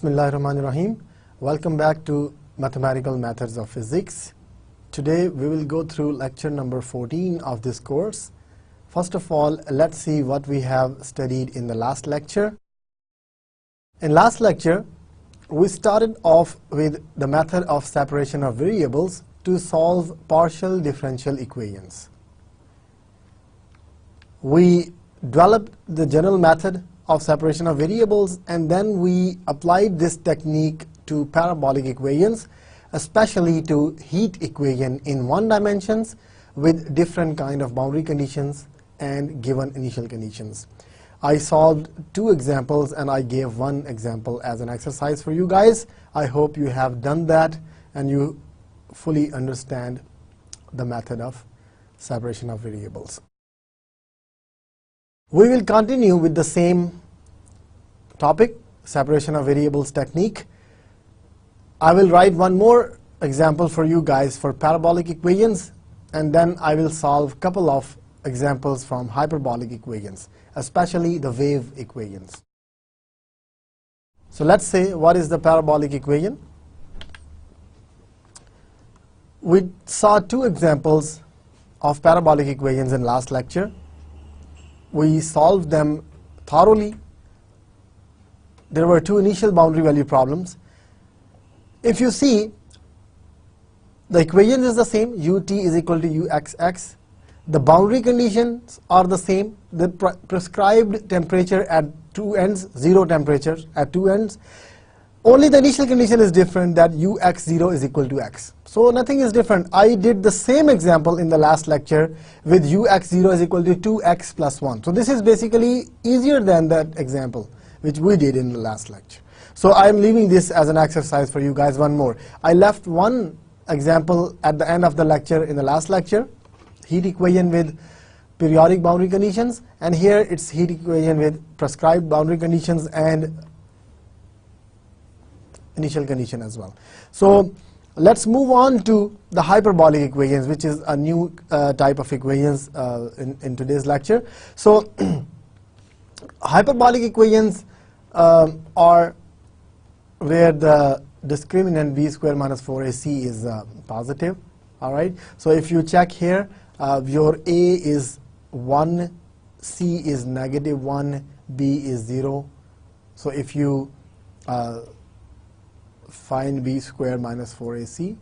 Bismillahirrahmanirrahim. Welcome back to Mathematical Methods of Physics. Today we will go through lecture number 14 of this course. First of all, let's see what we have studied in the last lecture. In last lecture, we started off with the method of separation of variables to solve partial differential equations. We developed the general method of separation of variables, and then we applied this technique to parabolic equations, especially to heat equation in one dimensions with different kind of boundary conditions and given initial conditions. I solved two examples and I gave one example as an exercise for you guys. I hope you have done that and you fully understand the method of separation of variables. We will continue with the same topic, separation of variables technique. I will write one more example for you guys for parabolic equations, and then I will solve a couple of examples from hyperbolic equations, especially the wave equations. So let's say, what is the parabolic equation? We saw two examples of parabolic equations in last lecture. We solved them thoroughly. There were two initial boundary value problems. If you see, the equation is the same, ut is equal to uxx. The boundary conditions are the same. The prescribed temperature at two ends, zero temperature at two ends. Only the initial condition is different, that ux0 is equal to x. So nothing is different. I did the same example in the last lecture with ux0 is equal to 2x plus 1. So this is basically easier than that example which we did in the last lecture. So I am leaving this as an exercise for you guys. One more. I left one example at the end of the lecture in the last lecture, heat equation with periodic boundary conditions, and here it's heat equation with prescribed boundary conditions and initial condition as well. So let's move on to the hyperbolic equations, which is a new type of equations in today's lecture. So hyperbolic equations are where the discriminant b square minus 4ac is positive. All right. So if you check here, your a is 1, c is negative 1, b is 0. So if you find b square minus 4ac,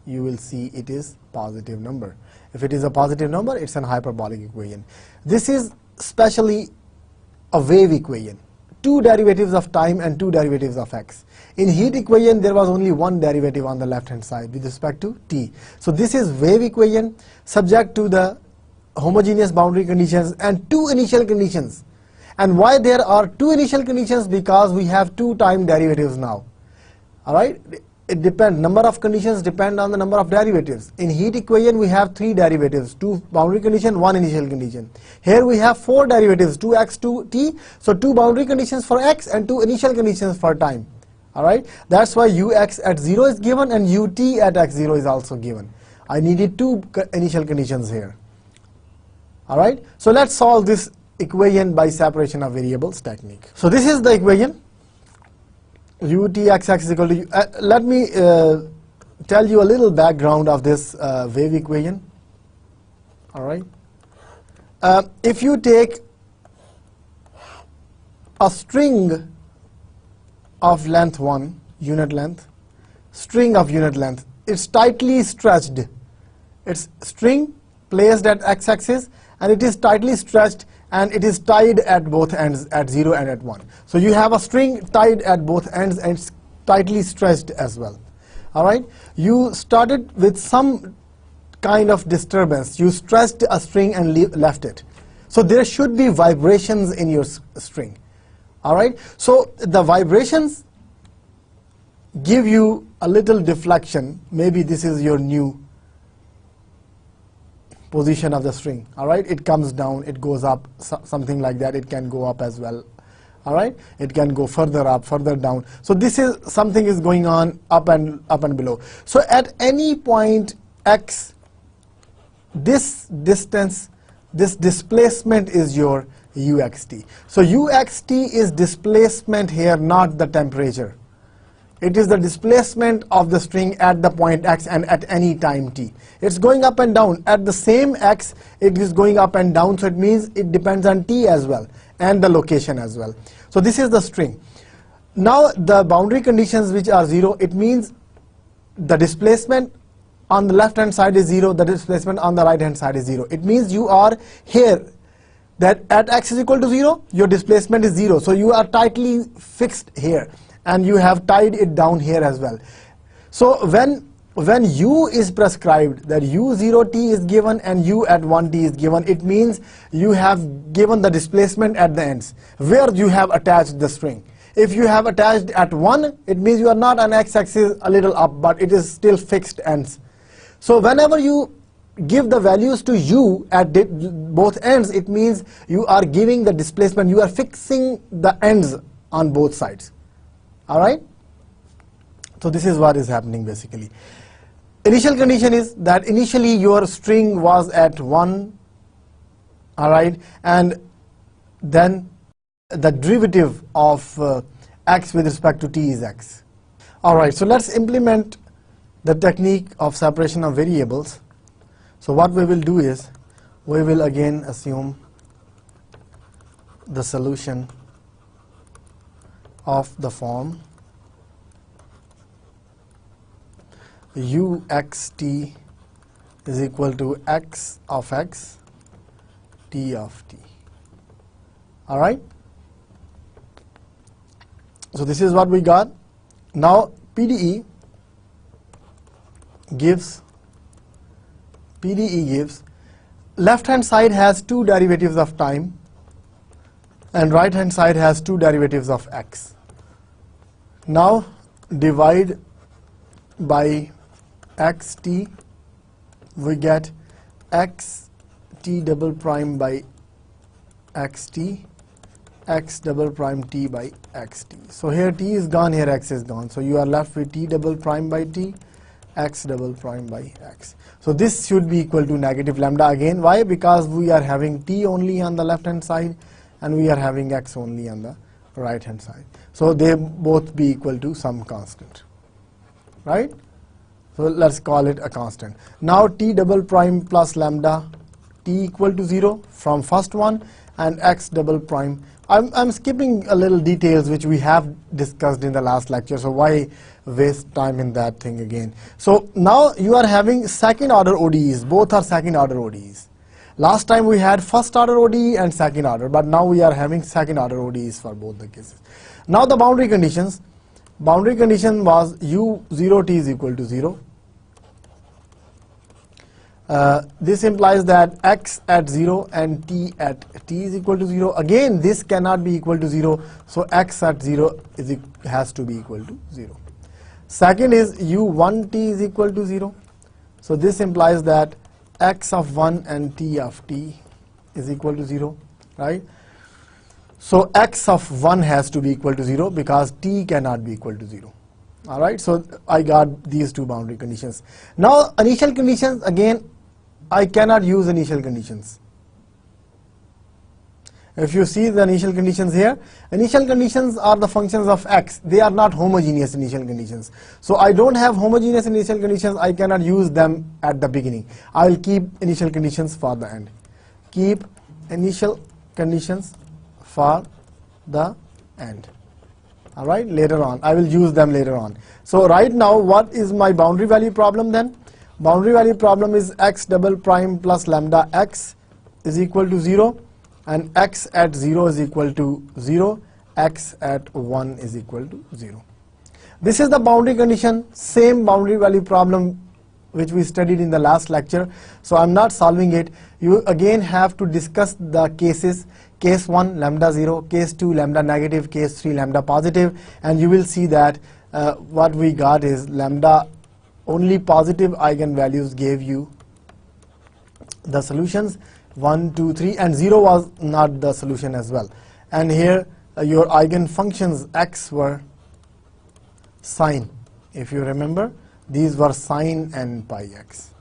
you will see it is positive number. If it is a positive number, it's an hyperbolic equation. This is especially a wave equation, two derivatives of time and two derivatives of x. In heat equation, there was only one derivative on the left hand side with respect to t. So this is wave equation subject to the homogeneous boundary conditions and two initial conditions. And why there are two initial conditions? Because we have two time derivatives now. All right, it depends. Number of conditions depend on the number of derivatives. In heat equation, we have three derivatives: two boundary condition, one initial condition. Here we have four derivatives: 2x, 2t. So two boundary conditions for x and two initial conditions for time. All right, that's why ux at 0 is given and ut at x0 is also given. I needed two initial conditions here. All right, so let's solve this equation by separation of variables technique. So this is the equation. Utxx is equal to let me tell you a little background of this wave equation. All right. If you take a string of length 1, unit length, string of unit length, it's tightly stretched. It's string placed at x-axis and it is tightly stretched, and it is tied at both ends, at 0 and at 1. So you have a string tied at both ends and it's tightly stretched as well. All right. You started with some kind of disturbance. You stretched a string and left it. So there should be vibrations in your string. All right. So the vibrations give you a little deflection. Maybe this is your new position of the string. All right, it comes down, it goes up, something like that. It can go up as well. All right, it can go further up, further down. So this is something is going on up and below. So at any point x, this distance, this displacement is your uxt. So uxt is displacement here, not the temperature. It is the displacement of the string at the point x and at any time t. It's going up and down. At the same x, it is going up and down, so it means it depends on t as well and the location as well. So this is the string. Now the boundary conditions which are 0, it means the displacement on the left hand side is 0, the displacement on the right hand side is 0. It means you are here, that at x is equal to 0, your displacement is 0. So you are tightly fixed here, and you have tied it down here as well. So when u is prescribed, that u0t is given and u at 1t is given, it means you have given the displacement at the ends where you have attached the string. If you have attached at 1, it means you are not on x-axis a little up, but it is still fixed ends. So whenever you give the values to u at both ends, it means you are giving the displacement, you are fixing the ends on both sides. All right? So this is what is happening basically. Initial condition is that initially your string was at 1, all right, and then the derivative of x with respect to t is x. All right, so let's implement the technique of separation of variables. So what we will do is, we will again assume the solution of the form uxt is equal to x of x, t of t. All right? So this is what we got. Now PDE gives left hand side has 2 derivatives of time and right hand side has 2 derivatives of x. Now divide by xt, we get x t double prime by xt, x double prime t by xt. So here t is gone, here x is gone. So you are left with t double prime by t, x double prime by x. So this should be equal to negative lambda again. Why? Because we are having t only on the left hand side and we are having x only on the right hand side. So they both be equal to some constant, right? So let's call it a constant. Now t double prime plus lambda t equal to 0 from first one, and x double prime. I'm skipping a little details which we have discussed in the last lecture, so why waste time in that thing again. So now you are having second order ODEs, both are second order ODEs. Last time we had first order ODE and second order, but now we are having second order ODEs for both the cases. Now the boundary conditions. Boundary condition was u0t is equal to 0. This implies that x at 0 and t at t is equal to 0. Again, this cannot be equal to 0, so x at 0 has to be equal to 0. Second is u1t is equal to 0. So this implies that x of 1 and t of t is equal to 0, right? So x of 1 has to be equal to 0 because t cannot be equal to 0. All right, so I got these two boundary conditions. Now initial conditions, again, I cannot use initial conditions. If you see the initial conditions here, initial conditions are the functions of x. They are not homogeneous initial conditions. So I don't have homogeneous initial conditions. I cannot use them at the beginning. I will keep initial conditions for the end. Keep initial conditions for the end. All right, later on. I will use them later on. So right now, what is my boundary value problem then? Boundary value problem is x double prime plus lambda x is equal to 0, and x at 0 is equal to 0, x at 1 is equal to 0. This is the boundary condition, same boundary value problem which we studied in the last lecture. So I'm not solving it. You again have to discuss the cases. Case 1 lambda 0, case 2 lambda negative, case 3 lambda positive, and you will see that what we got is lambda only positive eigenvalues gave you the solutions 1, 2, 3, and 0 was not the solution as well. And here your eigenfunctions x were sine. If you remember, these were sine and pi x.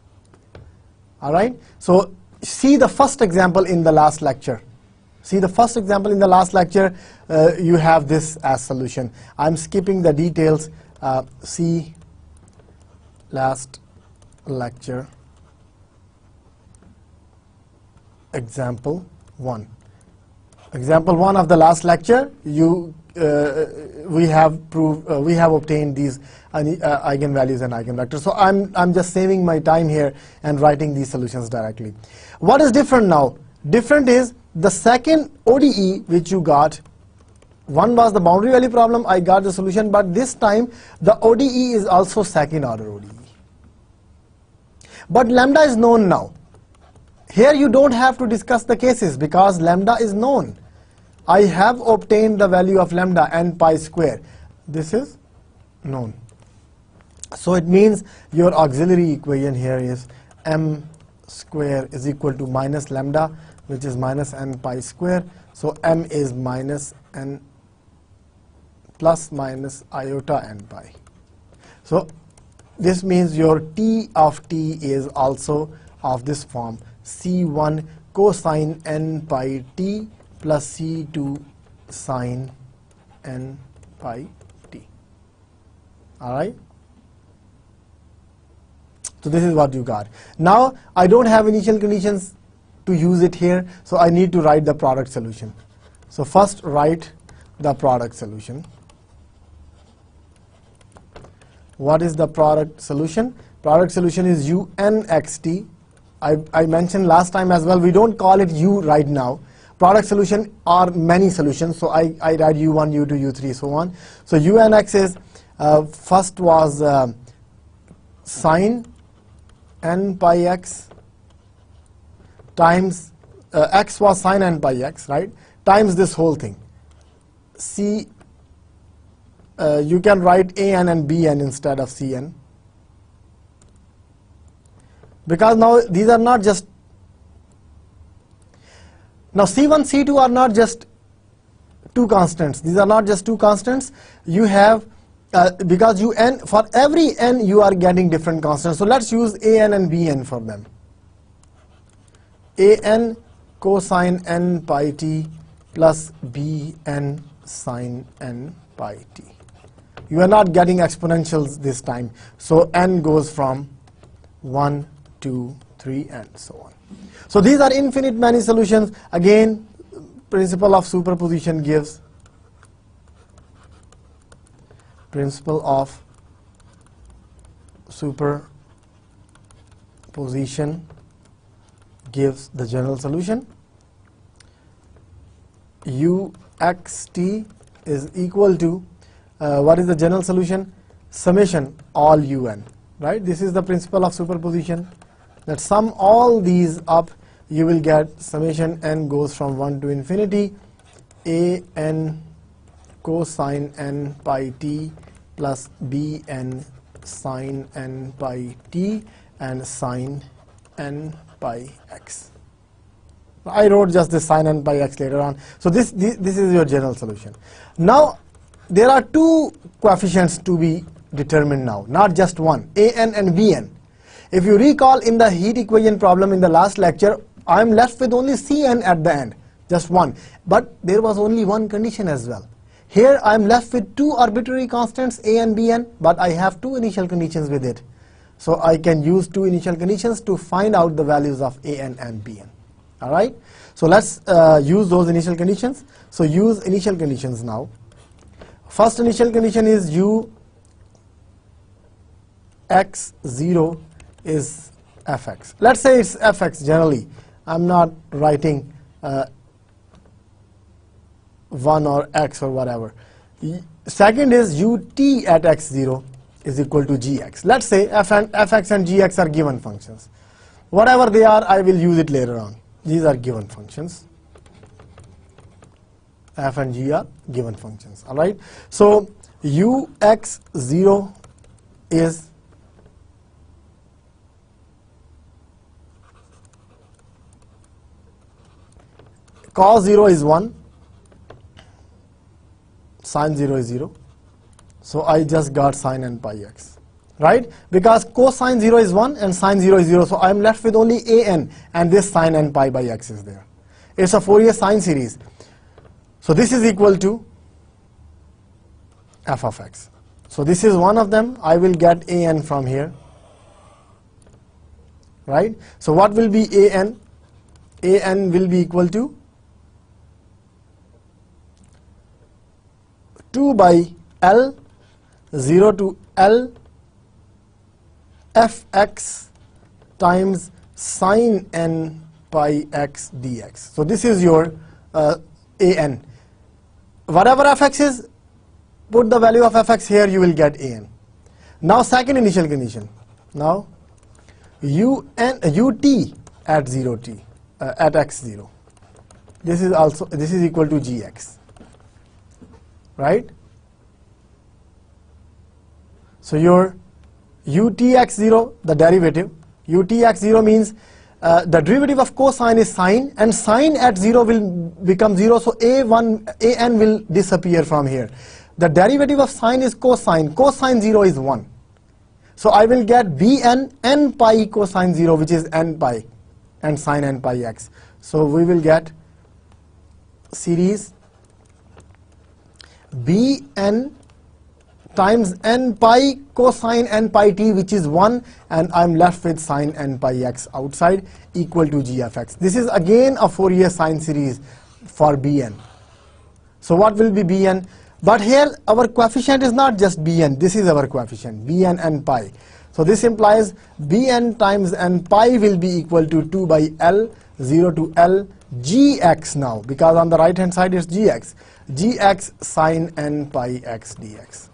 All right. So see the first example in the last lecture. See the first example in the last lecture. You have this as solution. I'm skipping the details See last lecture example 1. Example 1 of the last lecture, we have obtained these eigenvalues and eigenvectors. So I'm just saving my time here and writing these solutions directly. What is different now? Different is the second ODE which you got. One was the boundary value problem, I got the solution, but this time the ODE is also second order ODE. But lambda is known now. Here you don't have to discuss the cases because lambda is known. I have obtained the value of lambda n pi square. This is known. So it means your auxiliary equation here is m square is equal to minus lambda, which is minus n pi square. So m is minus n plus minus iota n pi. So this means your t of t is also of this form, c1 cosine n pi t plus c2 sine n pi t. All right? So this is what you got. Now I don't have initial conditions to use it here, so I need to write the product solution. So first write the product solution. What is the product solution? Product solution is unxt. I mentioned last time as well, we don't call it u right now. Product solution are many solutions, so I write u1, u2, u3, so on. So unx is, first was sine n pi x times, x was sine n pi x, right, times this whole thing. C, you can write an and bn instead of cn. Because now these are not just, now c1, c2 are not just two constants. These are not just two constants. You have, because you n, for every n you are getting different constants. So let's use an and bn for them. An cosine n pi t plus bn sine n pi t. You are not getting exponentials this time. So n goes from 1, 2, 3, and so on. So these are infinite many solutions. Again, principle of superposition gives the general solution. Uxt is equal to, what is the general solution? Summation all un, right? This is the principle of superposition, that sum all these up, you will get summation n goes from 1 to infinity, an cosine n pi t plus bn sine n pi t and sine n pi x. I wrote just this sine n pi x later on. So this is your general solution. Now there are two coefficients to be determined now, not just one, an and bn. If you recall in the heat equation problem in the last lecture, I am left with only Cn at the end, just one. But there was only one condition as well. Here I am left with two arbitrary constants, a and bn, but I have two initial conditions with it. So I can use two initial conditions to find out the values of an and bn. All right? So let's use those initial conditions. So use initial conditions now. First initial condition is ux0 is fx. Let's say it's fx generally. I'm not writing 1 or x or whatever. Second is ut at x0 is equal to gx. Let's say fx and gx are given functions. Whatever they are, I will use it later on. These are given functions. F and g are given functions. All right. So ux0 is cos 0 is 1, sin 0 is 0. So I just got sin n pi x, right? Because cosine 0 is 1 and sin 0 is 0. So I am left with only an, and this sin n pi by x is there. It's a Fourier sine series. So this is equal to f of x. So this is one of them. I will get an from here, right? So what will be an? An will be equal to 2 by L 0 to L fx times sine n pi x dx. So this is your an. Whatever fx is, put the value of fx here, you will get an. Now second initial condition. Now ut at 0t at x0. This is equal to gx, right? So your utx0, the derivative, utx0 means the derivative of cosine is sine, and sine at 0 will become 0, so an will disappear from here. The derivative of sine is cosine. Cosine 0 is 1. So I will get bn n pi cosine 0, which is n pi, and sine n pi x. So we will get series bn times n pi cosine n pi t, which is 1, and I'm left with sine n pi x outside, equal to g of x. This is again a Fourier sine series for bn. So what will be bn? But here our coefficient is not just bn, this is our coefficient, bn n pi. So this implies bn times n pi will be equal to 2 by L 0 to L gx now, because on the right hand side is gx. Gx sine n pi x dx.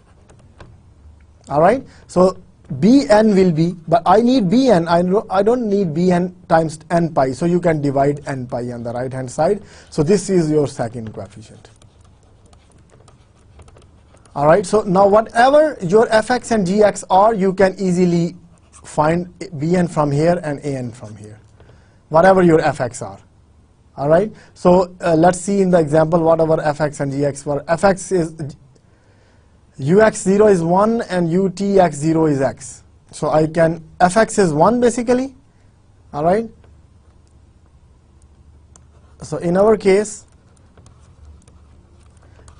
Alright, so bn will be, but I need bn, I don't need bn times n pi, so you can divide n pi on the right hand side. So this is your second coefficient. Alright, so now whatever your fx and gx are, you can easily find bn from here and an from here, whatever your fx are. Alright, so let's see in the example what our fx and gx were. Fx is ux0 is 1 and utx0 is x. So I can, fx is 1 basically. Alright, so in our case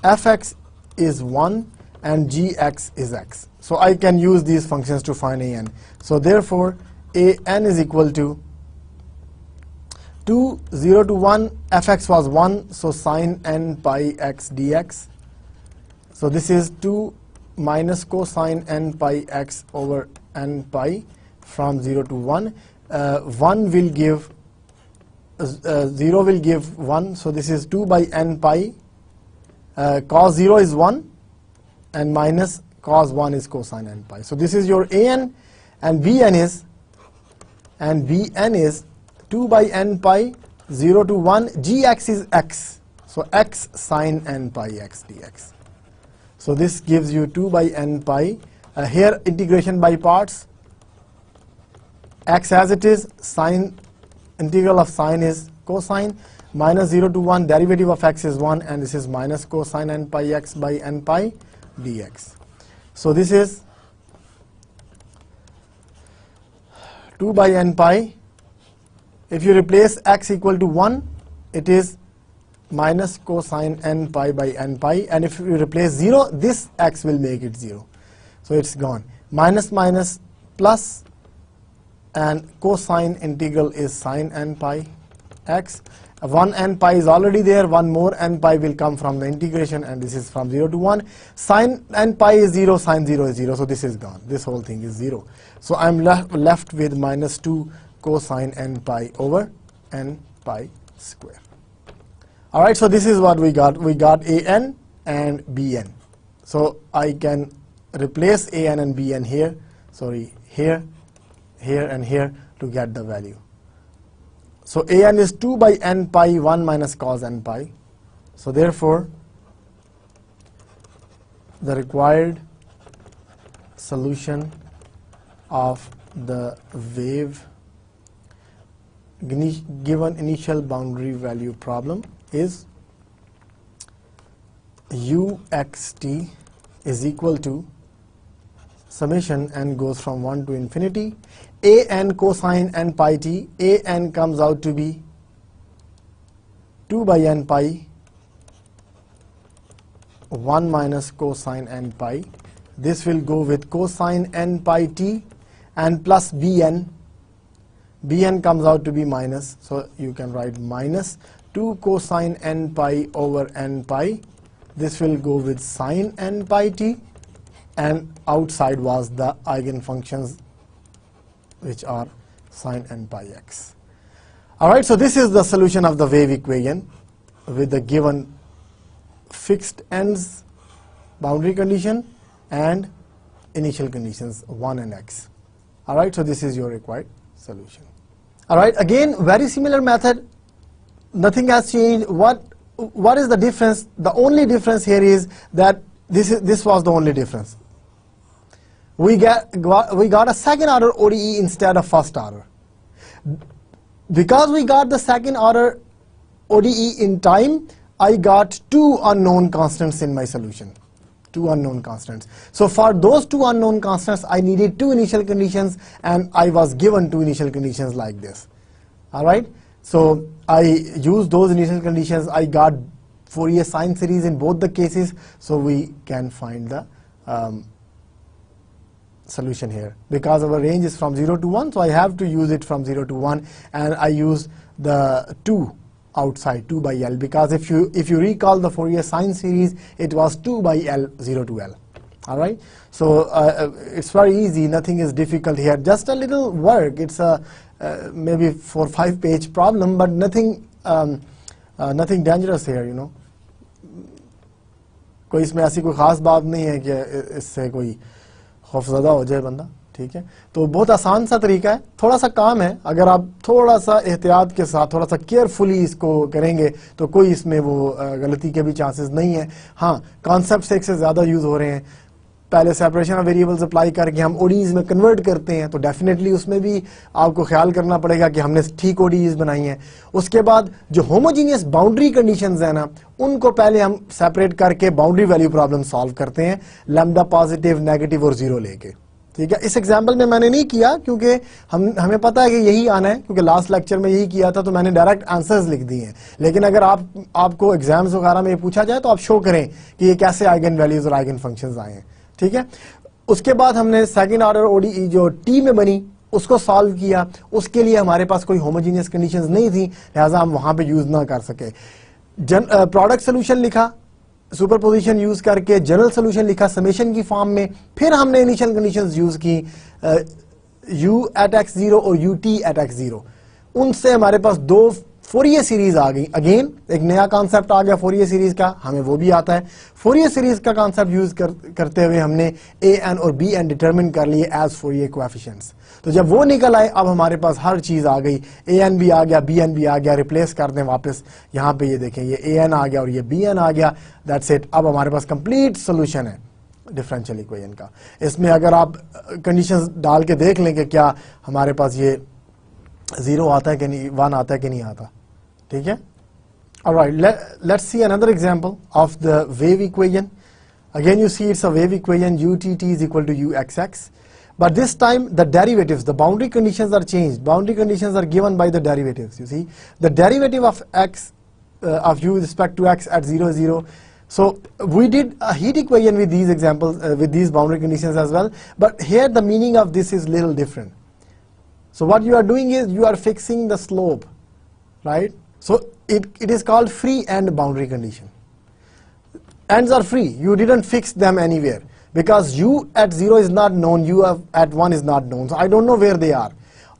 fx is 1 and gx is x. So I can use these functions to find an. So therefore an is equal to 2 0 to 1, fx was 1, so sine n pi x dx. So this is 2 minus cosine n pi x over n pi from 0 to 1. 1 will give 0 will give 1, so this is 2 by n pi. Cos 0 is 1 and minus cos 1 is cosine n pi. So this is your an, and bn is 2 by n pi 0 to 1, gx is x, so x sine n pi x dx. So this gives you 2 by n pi. Here integration by parts, x as it is, sine, integral of sine is cosine, minus 0 to 1, derivative of x is 1, and this is minus cosine n pi x by n pi dx. So this is 2 by n pi. If you replace x equal to 1, it is minus cosine n pi by n pi, and if you replace 0, this x will make it 0. So it's gone. Minus minus plus, and cosine integral is sine n pi x. 1 n pi is already there, 1 more n pi will come from the integration, and this is from 0 to 1. Sine n pi is 0, sine 0 is 0, so this is gone. This whole thing is 0. So I'm left with minus 2 cosine n pi over n pi square. Alright, so this is what we got. We got an and bn. So I can replace an and bn here, sorry, here, here and here to get the value. So an is 2 by n pi 1 minus cos n pi. So therefore the required solution of the wave given initial boundary value problem is uxt is equal to summation n goes from 1 to infinity an cosine n pi t. An comes out to be 2 by n pi 1 minus cosine n pi this will go with cosine n pi t and plus bn. Bn comes out to be minus, so you can write minus 2 cosine n pi over n pi. This will go with sine n pi t, and outside was the eigenfunctions, which are sine n pi x. Alright, so this is the solution of the wave equation with the given fixed ends, boundary condition, and initial conditions 1 and x. Alright, so this is your required solution. Alright, again, very similar method. Nothing has changed. What is the difference? The only difference here is that this was the only difference. We got a second order ODE instead of first order. Because we got the second order ODE in time, I got 2 unknown constants in my solution. 2 unknown constants. So for those 2 unknown constants, I needed 2 initial conditions, and I was given 2 initial conditions like this. Alright, so I used those initial conditions. I got Fourier sine series in both the cases, so we can find the solution here. Because our range is from 0 to 1, so I have to use it from 0 to 1, and I use the 2 outside, 2 by L, because if you recall the Fourier sine series, it was 2 by L, 0 to L. Alright, so it's very easy, nothing is difficult here, just a little work. It's a maybe 4 or 5 page problem, but nothing nothing dangerous here, you know. कोई इसमें ऐसी कोई खास बात नहीं है कि इससे कोई खौफज़दा हो जाए बंदा, ठीक है. तो बहुत आसान सा तरीका है, थोड़ा सा काम है. अगर आप थोड़ा सा एहतियात के साथ, थोड़ा सा केयरफुली इसको करेंगे तो कोई इसमें वो गलती के भी चांसेस नहीं है. हाँ, कॉन्सेप्ट्स एक से ज़्यादा यूज़ हो रहे हैं. पहले सेपरेशन ऑफ वेरिएबल्स अप्लाई करके हम ओडीज में कन्वर्ट करते हैं, तो डेफिनेटली उसमें भी आपको ख्याल करना पड़ेगा कि हमने ठीक ओडीज बनाई हैं. उसके बाद जो होमोजीनियस बाउंड्री कंडीशंस है ना, उनको पहले हम सेपरेट करके बाउंड्री वैल्यू प्रॉब्लम सॉल्व करते हैं, लैम्डा पॉजिटिव, नेगेटिव और जीरो लेके. ठीक है, इस एग्जाम्पल में मैंने नहीं किया क्योंकि हमें पता है कि यही आना है, क्योंकि लास्ट लेक्चर में यही किया था, तो मैंने डायरेक्ट आंसर्स लिख दिए हैं. लेकिन अगर आपको एग्जाम्स वगैरह में ये पूछा जाए तो आप शो करें कि ये कैसे आइगन वैल्यूज और आइगन फंक्शंस आए हैं. ठीक है, उसके बाद हमने सेकंड ऑर्डर ओडीई जो टी में बनी उसको सॉल्व किया. उसके लिए हमारे पास कोई होमोजीनियस कंडीशंस नहीं थी, लिहाजा हम वहां पे यूज ना कर सके. प्रोडक्ट सोल्यूशन लिखा सुपरपोजिशन यूज करके, जनरल सोल्यूशन लिखा समेशन की फॉर्म में. फिर हमने इनिशियल कंडीशंस यूज की, u एट x0 और ut एट x0. उनसे हमारे पास 2 फोरियर सीरीज आ गई. अगेन एक नया कॉन्सेप्ट आ गया फोरियर सीरीज का, हमें वो भी आता है. फोरियर सीरीज का कॉन्सेप्ट यूज करते हुए हमने ए एन और बी एन डिटरमिन कर लिए एज फोरियर कोएफिशिएंट्स. तो जब वो निकल आए, अब हमारे पास हर चीज आ गई. ए एन भी आ गया, बी एन भी आ गया. रिप्लेस कर दें वापस, यहाँ पे ये देखें, ये ए एन आ गया और ये बी एन आ गया. That's it. अब हमारे पास कंप्लीट सोल्यूशन है डिफरेंशियल इक्वेशन का. इसमें अगर आप कंडीशंस डाल के देख लें कि क्या हमारे पास ये 0 आता है कि नहीं, 1 आता है कि नहीं आता. ठीक है. Alright, let's see another example of the wave equation. Again, you see it's a wave equation, utt is equal to uxx. But this time the derivatives, the boundary conditions are changed. Boundary conditions are given by the derivatives. You see, the derivative of x of u with respect to x at 0, 0. So we did a heat equation with these examples, with these boundary conditions as well. But here the meaning of this is little different. So what you are doing is you are fixing the slope, right? So it is called free end boundary condition. Ends are free. You didn't fix them anywhere because u at 0 is not known, u at 1 is not known. So I don't know where they are.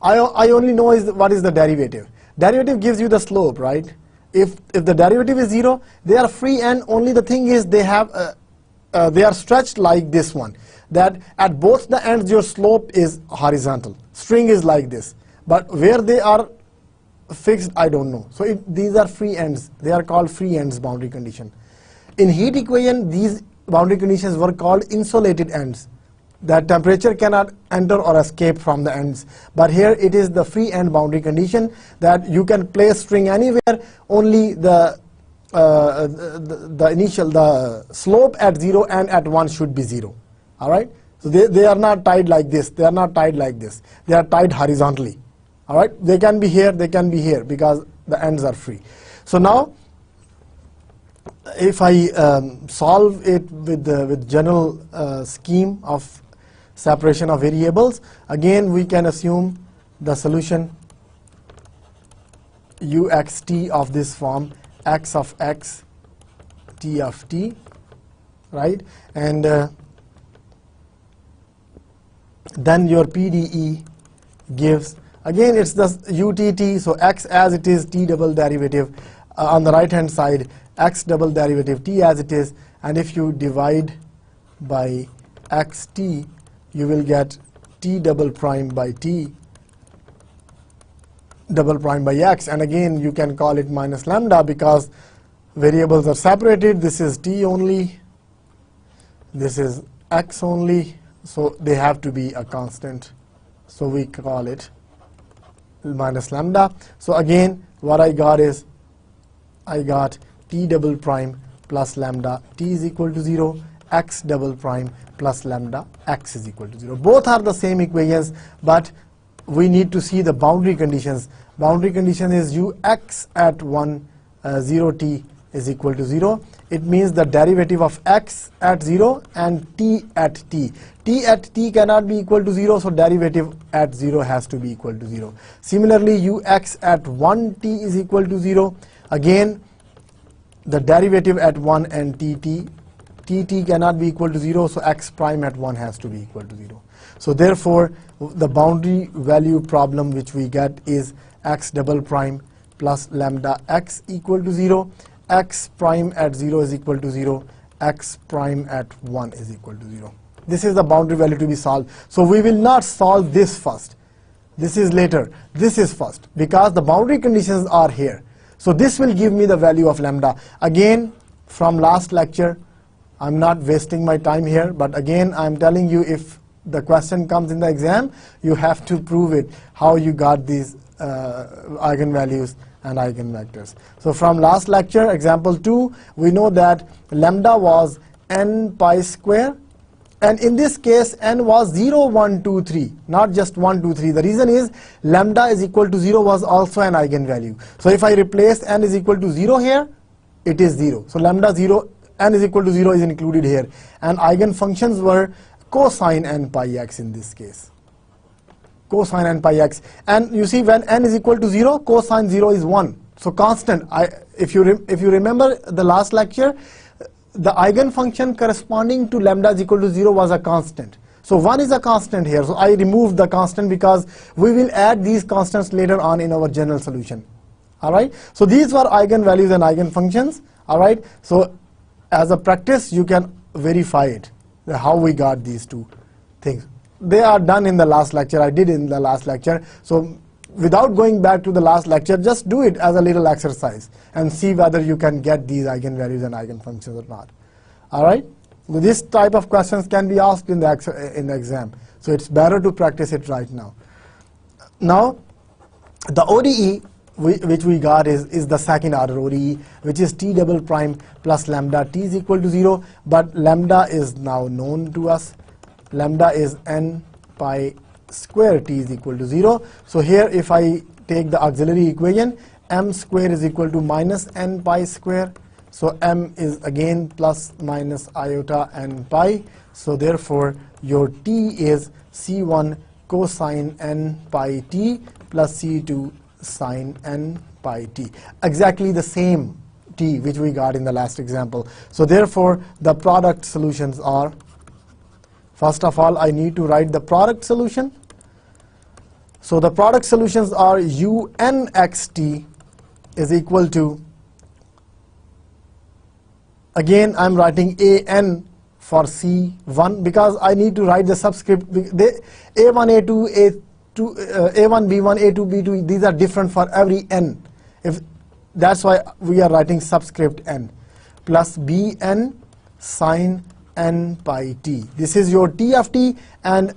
I only know what is the derivative. Derivative gives you the slope, right? If the derivative is 0, they are free end. Only the thing is they are stretched like this one. That at both the ends your slope is horizontal. String is like this. But where they are fixed, I don't know. So these are free ends. They are called free ends boundary condition. In heat equation, these boundary conditions were called insulated ends. That temperature cannot enter or escape from the ends. But here it is the free end boundary condition that you can place string anywhere. Only the slope at 0 and at 1 should be 0. All right. So they are not tied like this. They are not tied like this. They are tied horizontally. All right, they can be here, they can be here because the ends are free. So now if I solve it with general scheme of separation of variables, again we can assume the solution uxt of this form, x of x, t of t, right? And then your PDE gives, again it's the utt, so x as it is, t double derivative, on the right hand side x double derivative, t as it is, and if you divide by xt, you will get t double prime by t double prime by x, and again you can call it minus lambda because variables are separated. This is t only, this is x only, so they have to be a constant, so we call it minus lambda. So again what I got is, I got t double prime plus lambda t is equal to 0, x double prime plus lambda x is equal to 0. Both are the same equations, but we need to see the boundary conditions. Boundary condition is ux at 0t is equal to 0. It means the derivative of x at 0 and t at t. T at t cannot be equal to 0, so derivative at 0 has to be equal to 0. Similarly, ux at 1t is equal to 0. Again, the derivative at 1 and tt cannot be equal to 0, so x prime at 1 has to be equal to 0. So therefore, the boundary value problem which we get is x double prime plus lambda x equal to 0, x prime at 0 is equal to 0, x prime at 1 is equal to 0. This is the boundary value to be solved. So we will not solve this first. This is later. This is first, because the boundary conditions are here. So this will give me the value of lambda. Again, from last lecture, I'm not wasting my time here, but again I'm telling you, if the question comes in the exam, you have to prove it, how you got these eigenvalues and eigenvectors. So from last lecture, example 2, we know that lambda was n pi square, and in this case n was 0, 1, 2, 3, not just 1, 2, 3. The reason is lambda is equal to 0 was also an eigenvalue. So if I replace n is equal to 0 here, it is 0. So lambda 0, n is equal to 0 is included here, and eigenfunctions were cosine n pi x in this case. Cosine n pi x, and you see when n is equal to 0, cosine 0 is 1. So constant. If you remember the last lecture, the eigenfunction corresponding to lambda is equal to 0 was a constant. So 1 is a constant here. So I removed the constant because we will add these constants later on in our general solution. All right. So these were eigenvalues and eigenfunctions. All right. So as a practice, you can verify it, how we got these two things. They are done in the last lecture. I did in the last lecture. So without going back to the last lecture, just do it as a little exercise and see whether you can get these eigenvalues and eigenfunctions or not. All right. This type of questions can be asked in the exam. So it's better to practice it right now. Now, the ODE which we got is the second order ODE, which is t double prime plus lambda t is equal to 0. But lambda is now known to us. Lambda is n pi square t is equal to 0. So here if I take the auxiliary equation, m square is equal to minus n pi square. So m is again plus minus iota n pi. So therefore your t is c1 cosine n pi t plus c2 sine n pi t. Exactly the same t which we got in the last example. So therefore the product solutions are, first of all I need to write the product solution. So the product solutions are unxt is equal to, again I'm writing an for c1 because I need to write the subscript. A1, A2, A1, B1, A2, B2, these are different for every n. That's why we are writing subscript n plus bn sine n pi t. This is your t of t, and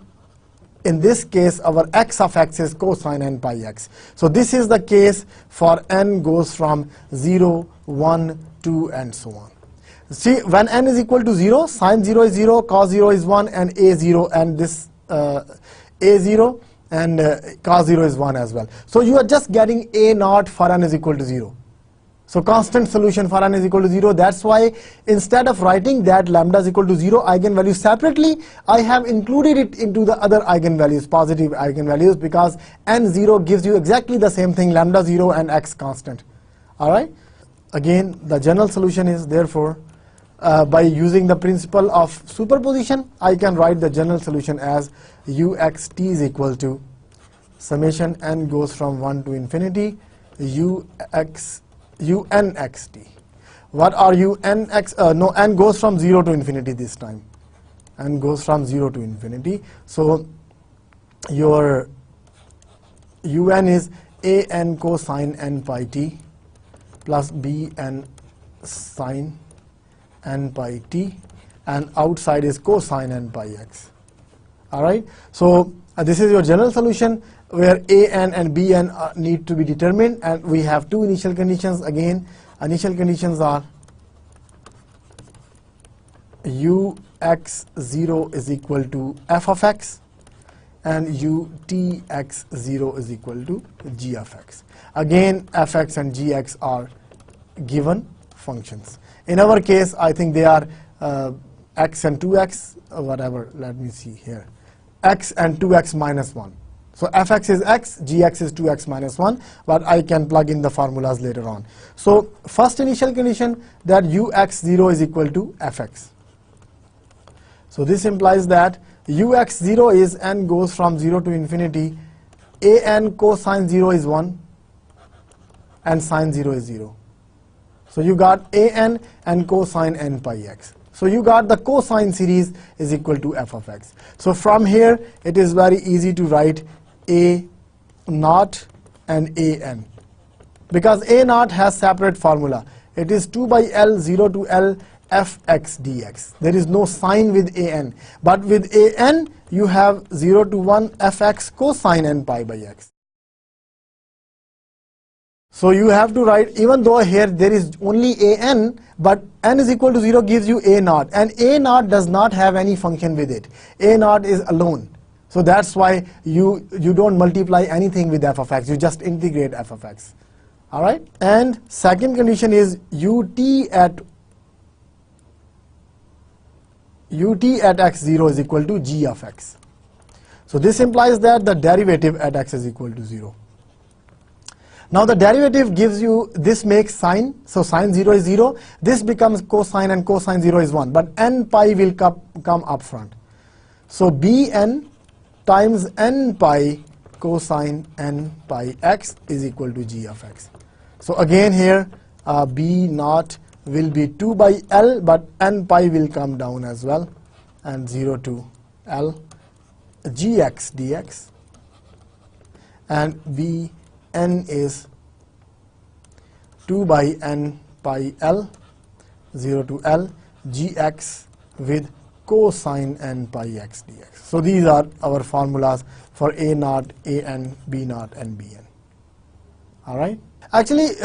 in this case our x of x is cosine n pi x. So this is the case for n goes from 0, 1, 2 and so on. See, when n is equal to 0, sine 0 is 0, cos 0 is 1, and a 0, and this a 0 and cos 0 is 1 as well. So you are just getting a naught for n is equal to 0. So constant solution for n is equal to 0. That's why instead of writing that lambda is equal to 0 eigenvalue separately, I have included it into the other eigenvalues, positive eigenvalues, because n0 gives you exactly the same thing, lambda 0 and x constant. All right. Again, the general solution is therefore, by using the principle of superposition, I can write the general solution as uxt is equal to summation n goes from 1 to infinity unxt. What are unx? No, n goes from 0 to infinity this time. N goes from 0 to infinity. So your un is an cosine n pi t plus bn sine n pi t, and outside is cosine n pi x. All right. So this is your general solution, where an and bn need to be determined, and we have two initial conditions. Again, initial conditions are ux0 is equal to f of x and utx0 is equal to g of x. Again, fx and gx are given functions. In our case, I think they are x and 2x, whatever. Let me see here. X and 2x minus 1. So fx is x, gx is 2x minus 1, but I can plug in the formulas later on. So first initial condition, that ux0 is equal to fx. So this implies that ux0 is n goes from 0 to infinity, an cosine 0 is 1 and sine 0 is 0. So you got an and cosine n pi x. So you got the cosine series is equal to f of x. So from here, it is very easy to write a naught and an, because a naught has separate formula. It is 2 by L 0 to L fx dx. There is no sign with an, but with an you have 0 to 1 fx cosine n pi by x. So you have to write, even though here there is only an, but n is equal to 0 gives you a naught, and a naught does not have any function with it. A naught is alone. So that's why you don't multiply anything with f of x, you just integrate f of x. All right. And second condition is ut at x0 is equal to g of x. So this implies that the derivative at x is equal to 0. Now the derivative gives you, this makes sine, so sine 0 is 0, this becomes cosine and cosine 0 is 1, but n pi will come up front. So bn times n pi cosine n pi x is equal to g of x. So again here b naught will be 2 by L, but n pi will come down as well, and 0 to L gx dx, and bn is 2 by n pi L 0 to L gx with cosine n pi x dx. So these are our formulas for a naught, an, b naught, and bn. All right. Actually,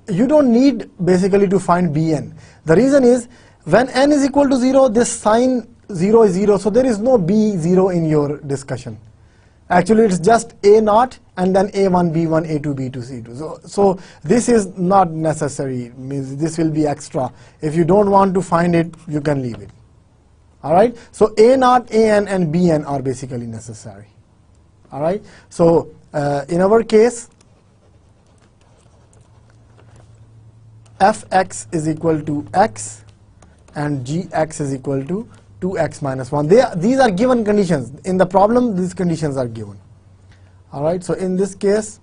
you don't need basically to find bn. The reason is, when n is equal to 0, this sine 0 is 0, so there is no b0 in your discussion. Actually, it's just a naught and then a1, b1, a2, b2, c2. So this is not necessary, means this will be extra. If you don't want to find it, you can leave it. All right. So a naught, an, and bn are basically necessary. All right. So in our case, fx is equal to x and gx is equal to 2x minus 1. These are given conditions. In the problem, these conditions are given. All right. So in this case,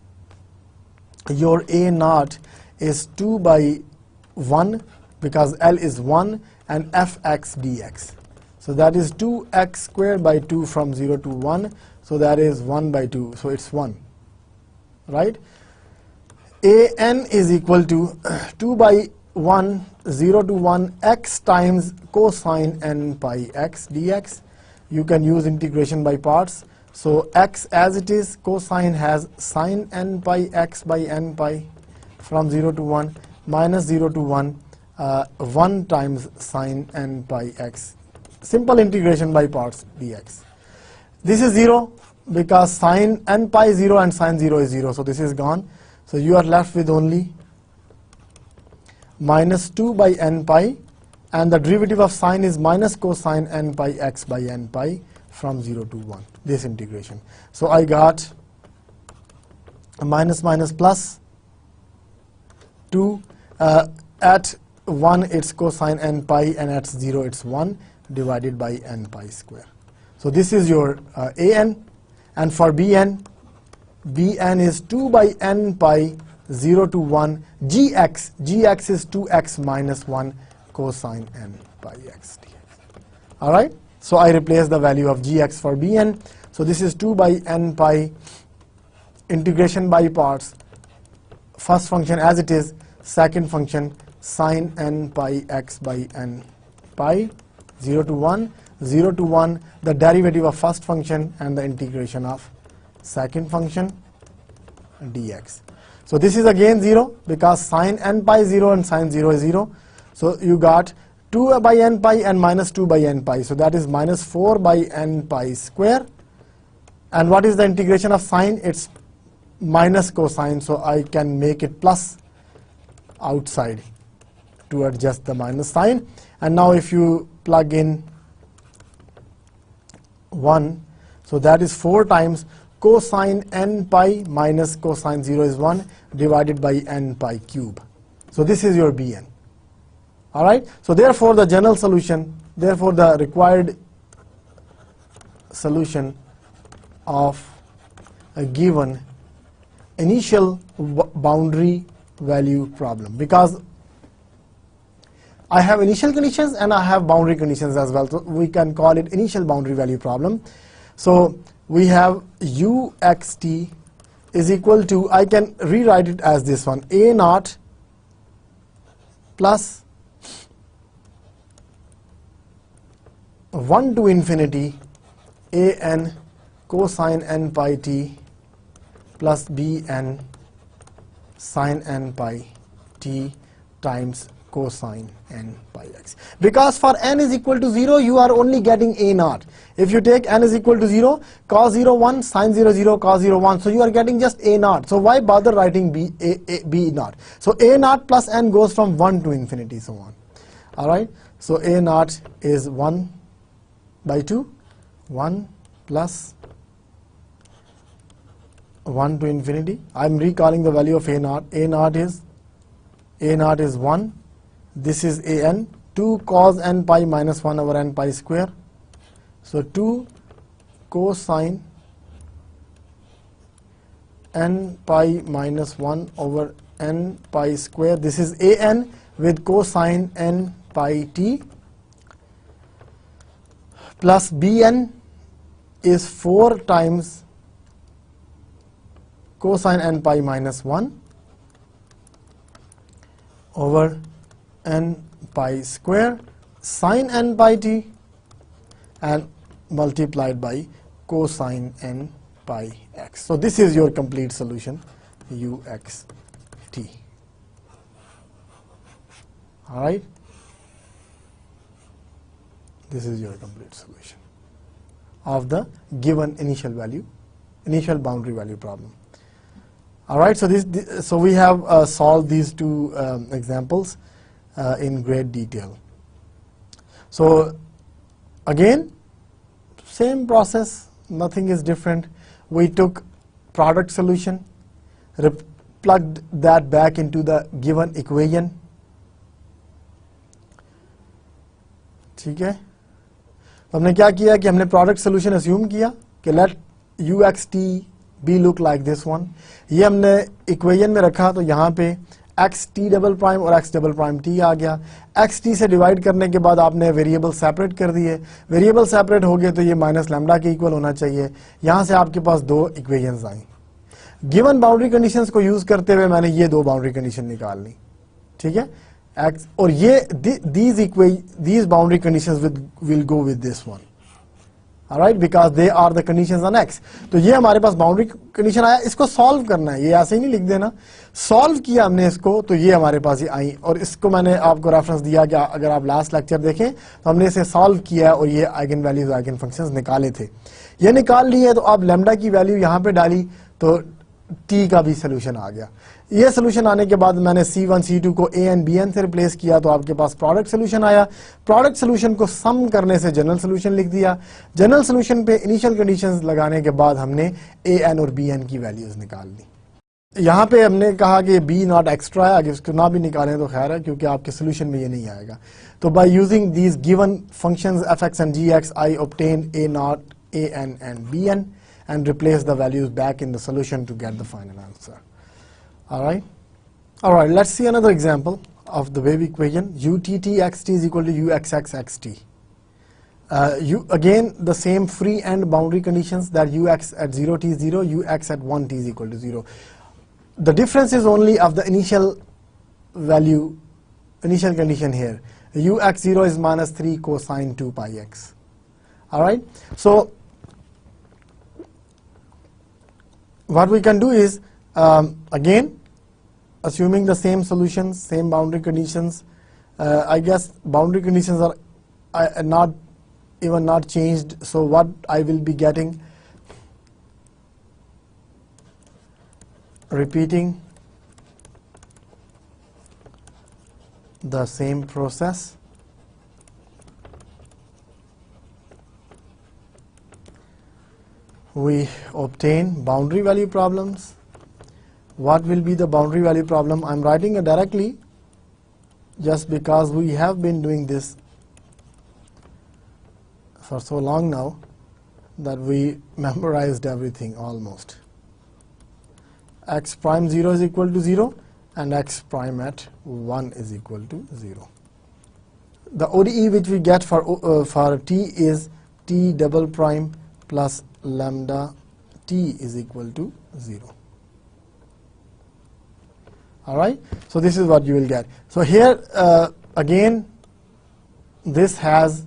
your a naught is 2 by 1, because L is 1, and fx dx. So that is 2x squared by 2 from 0 to 1. So that is 1 by 2. So it's 1. Right. an is equal to 2 by 1, 0 to 1 x times cosine n pi x dx. You can use integration by parts. So x as it is, cosine has sine n pi x by n pi from 0 to 1, minus 0 to 1, 1 times sine n pi x. Simple integration by parts dx. This is 0, because sine n pi is 0 and sine 0 is 0. So this is gone. So you are left with only minus 2 by n pi, and the derivative of sine is minus cosine n pi x by n pi from 0 to 1, this integration. So I got a minus minus plus 2, at 1 it's cosine n pi, and at 0 it's 1 divided by n pi square. So this is your an, and for bn is 2 by n pi 0 to 1 gx is 2x minus 1 cosine n pi x dx. All right, so I replace the value of gx for bn. So this is 2 by n pi, integration by parts, first function as it is, second function sine n pi x by n pi 0 to 1, 0 to 1, the derivative of first function and the integration of second function dx. So this is again 0 because sine n pi 0 and sine 0 is 0. So you got 2 by n pi and minus 2 by n pi. So that is minus 4 by n pi square. And what is the integration of sine? It's minus cosine. So I can make it plus outside to adjust the minus sign. And now if you plug in 1, so that is 4 times cosine n pi minus cosine 0 is 1 divided by n pi cube. So this is your bn. All right. So therefore the general solution, therefore the required solution of a given initial boundary value problem, because I have initial conditions and I have boundary conditions as well, so we can call it initial boundary value problem. So we have uxt is equal to, I can rewrite it as this one, a naught plus 1 to infinity an cosine n pi t plus bn sine n pi t times cosine n pi x. Because for n is equal to 0, you are only getting a naught. If you take n is equal to 0, cos 0 1, sine 0 0, cos 0 1, so you are getting just a naught. So why bother writing b naught? So a naught plus n goes from 1 to infinity, so on. All right. So a naught is 1 by 2, 1 plus 1 to infinity. I'm recalling the value of a naught. A naught is 1. This is an, 2 cos n pi minus 1 over n pi square. So 2 cosine n pi minus 1 over n pi square. This is an with cosine n pi t plus bn is 4 times cosine n pi minus 1 over n pi square sine n pi t and multiplied by cosine n pi x. So this is your complete solution, uxt. All right. This is your complete solution of the given initial boundary value problem. All right. So so we have solved these two examples in great detail. So again, same process, nothing is different. We took product solution, plugged that back into the given equation. ठीक है, तो हमने क्या किया कि हमने product solution assume किया कि late uxt be look like this one. ये हमने इक्वेशन में रखा, तो यहाँ पे xt डबल प्राइम और x डबल प्राइम t आ गया. xt से डिवाइड करने के बाद आपने वेरिएबल सेपरेट कर दिए. वेरिएबल सेपरेट हो गए तो ये माइनस लैम्डा के इक्वल होना चाहिए. यहाँ से आपके पास दो इक्वेशंस आई. गिवन बाउंड्री कंडीशंस को यूज करते हुए मैंने ये दो बाउंड्री कंडीशन निकाल ली. ठीक है, और ये these boundary conditions will go with this one. All right, because they are the conditions on x. तो ये हमारे पास बाउंड्री कंडीशन आया, इसको सॉल्व करना है. ये ऐसे ही नहीं लिख देना. सॉल्व किया हमने इसको, तो ये हमारे पास ये आई, और इसको मैंने आपको रेफरेंस दिया कि अगर आप लास्ट लेक्चर देखें तो हमने इसे सॉल्व किया और ये आइगन वैल्यूज आइगन फंक्शंस निकाले थे. ये निकाल लिए, तो आप लैम्डा की वैल्यू यहाँ पे डाली तो t का भी सोल्यूशन आ गया. ये सोल्यूशन आने के बाद मैंने C1 C2 को A एंड B एन से रिप्लेस किया तो आपके पास प्रोडक्ट सोल्यूशन आया। प्रोडक्ट सोल्यूशन को सम करने से जनरल सोल्यूशन लिख दिया। जनरल सोल्यूशन पे इनिशियल कंडीशंस लगाने के बाद हमने A n और B n की वैल्यूज निकाल ली। यहाँ पे हमने कहा कि B नॉट एक्स्ट्रा है, अगर इसको ना भी निकालें तो खैर है क्योंकि आपके सोल्यूशन में ये नहीं आएगा। तो by using these given functions f(x) and g(x) I obtain A naught, A n and B n and replace the values back in the solution to get the final answer. Alright, let's see another example of the wave equation. UTT(xt) is equal to UXX(xt). Again the same free end boundary conditions, that ux at 0 t is 0, ux at 1 t is equal to 0. The difference is only of the initial value, initial condition here. Ux0 is minus 3 cosine 2 pi x. Alright, so what we can do is, again, assuming the same solutions, same boundary conditions, I guess boundary conditions are not changed, so what I will be getting, repeating the same process, we obtain boundary value problems. What will be the boundary value problem? I'm writing it directly just because we have been doing this for so long now that we memorized everything almost. X prime 0 is equal to 0 and x prime at 1 is equal to 0. The ODE which we get for t is t double prime plus lambda t is equal to 0. Alright, so this is what you will get. So here again this has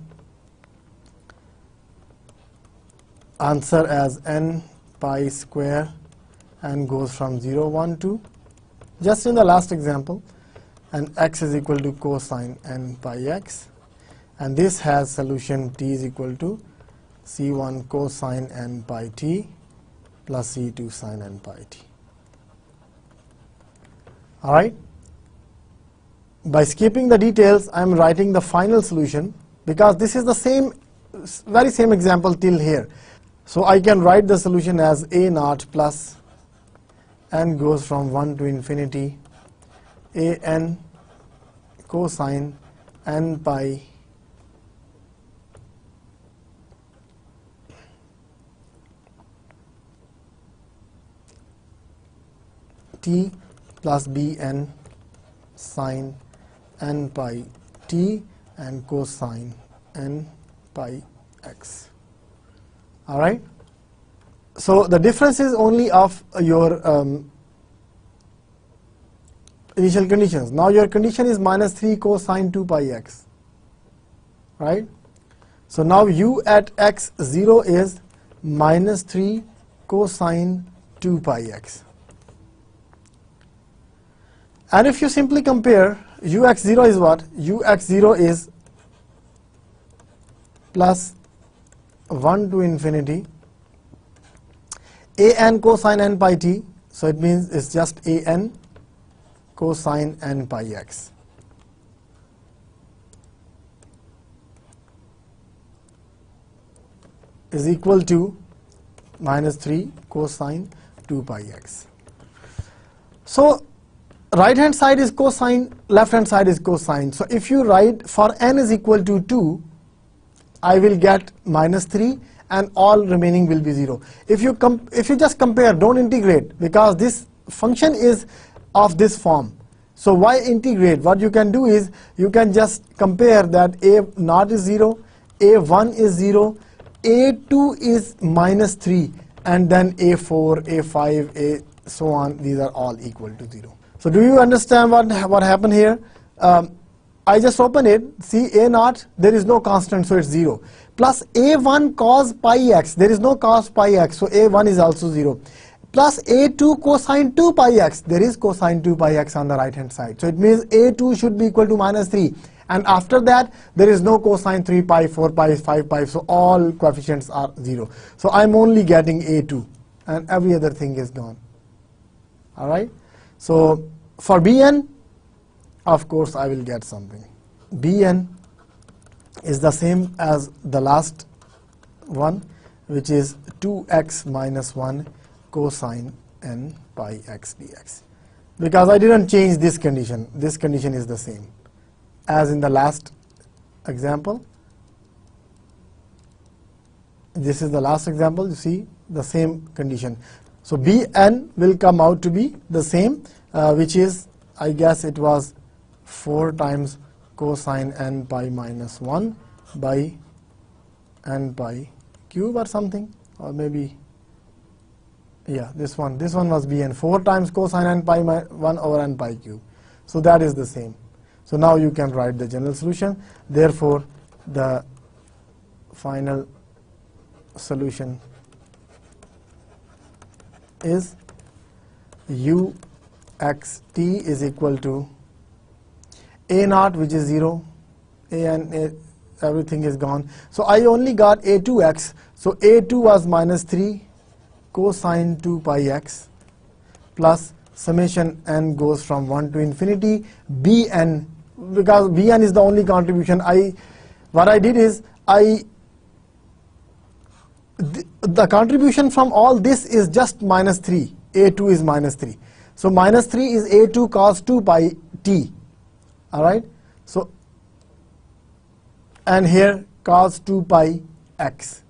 answer as n pi square and goes from 0 1 2, just in the last example, and x is equal to cosine n pi x, and this has solution t is equal to c1 cosine n pi t plus c2 sin n pi t. Alright, by skipping the details I am writing the final solution because this is the very same example till here. So I can write the solution as A naught plus n goes from 1 to infinity A n cosine n pi t plus b n sine n pi t and cosine n pi x. Alright, so the difference is only of your initial conditions. Now your condition is minus 3 cosine 2 pi x, right? So now u at x0 is minus 3 cosine 2 pi x. And if you simply compare, ux0 is what? Ux0 is plus 1 to infinity a n cosine n pi t, so it means it's just a n cosine n pi x is equal to minus 3 cosine 2 pi x. So right hand side is cosine, left hand side is cosine. So if you write for n is equal to 2, I will get minus 3 and all remaining will be 0. If you just compare, don't integrate, because this function is of this form. So why integrate? What you can do is you can just compare that a naught is 0, a1 is 0, a2 is minus 3, and then a4, a5, a so on, these are all equal to 0. So do you understand what happened here? I just open it, see a naught, there is no constant, so it's 0. Plus a1 cos pi x, there is no cos pi x, so a1 is also 0. Plus a2 cosine 2 pi x, there is cosine 2 pi x on the right hand side. So it means a2 should be equal to minus 3. And after that, there is no cosine 3 pi, 4 pi, 5 pi, so all coefficients are 0. So I'm only getting a2, and every other thing is gone. Alright? So for Bn, of course I will get something. Bn is the same as the last one, which is 2x minus 1 cosine n pi x dx. Because I didn't change this condition is the same as in the last example. This is the last example, you see the same condition. So Bn will come out to be the same, which is, I guess it was 4 times cosine n pi minus 1 by n pi cube or something, or maybe, yeah, this one was Bn, 4 times cosine n pi 1 over n pi cube. So that is the same. So now you can write the general solution. Therefore, the final solution is uxt is equal to a naught, which is 0, a and a, everything is gone. So I only got a2x, so a2 was minus 3 cosine 2 pi x plus summation n goes from 1 to infinity Bn, because Bn is the only contribution. What I did is the contribution from all this is just minus 3. A2 is minus 3. So minus 3 is A2 cos 2 pi t. All right. So, and here cos 2 pi x.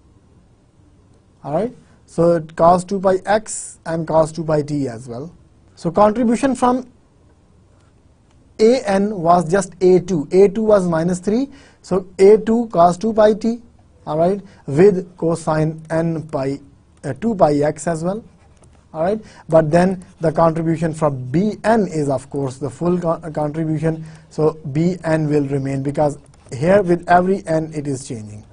All right. So it cos 2 pi x and cos 2 pi t as well. So contribution from an was just A2. A2 was minus 3. So A2 cos 2 pi t. All right, with cosine n pi 2 pi x as well. All right, but then the contribution from Bn is of course the full contribution. So Bn will remain, because here with every n it is changing.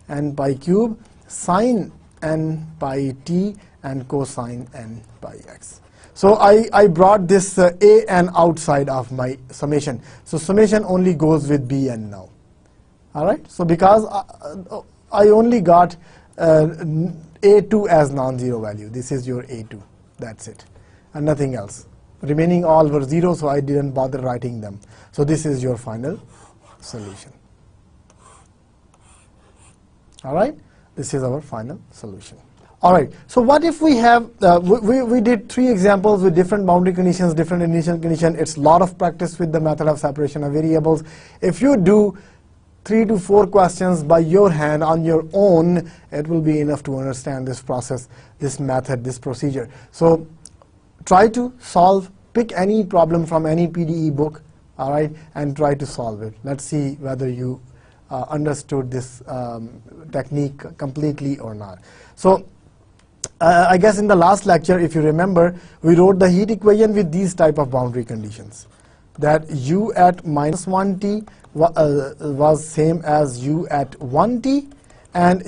N pi cube sine n pi t and cosine n pi x. So I brought this an outside of my summation. So summation only goes with Bn now. All right. So because I only got A2 as non-zero value. This is your A2. That's it, and nothing else. Remaining all were 0, so I didn't bother writing them. So this is your final solution. All right. This is our final solution. All right. So what if we have we did 3 examples with different boundary conditions, different initial condition. It's a lot of practice with the method of separation of variables. If you do 3 to 4 questions by your hand on your own, it will be enough to understand this process, this method, this procedure. So try to solve, pick any problem from any PDE book, all right, and try to solve it. Let's see whether you understood this technique completely or not. So I guess in the last lecture, if you remember, we wrote the heat equation with these type of boundary conditions, that u at minus 1t was same as u at 1t, and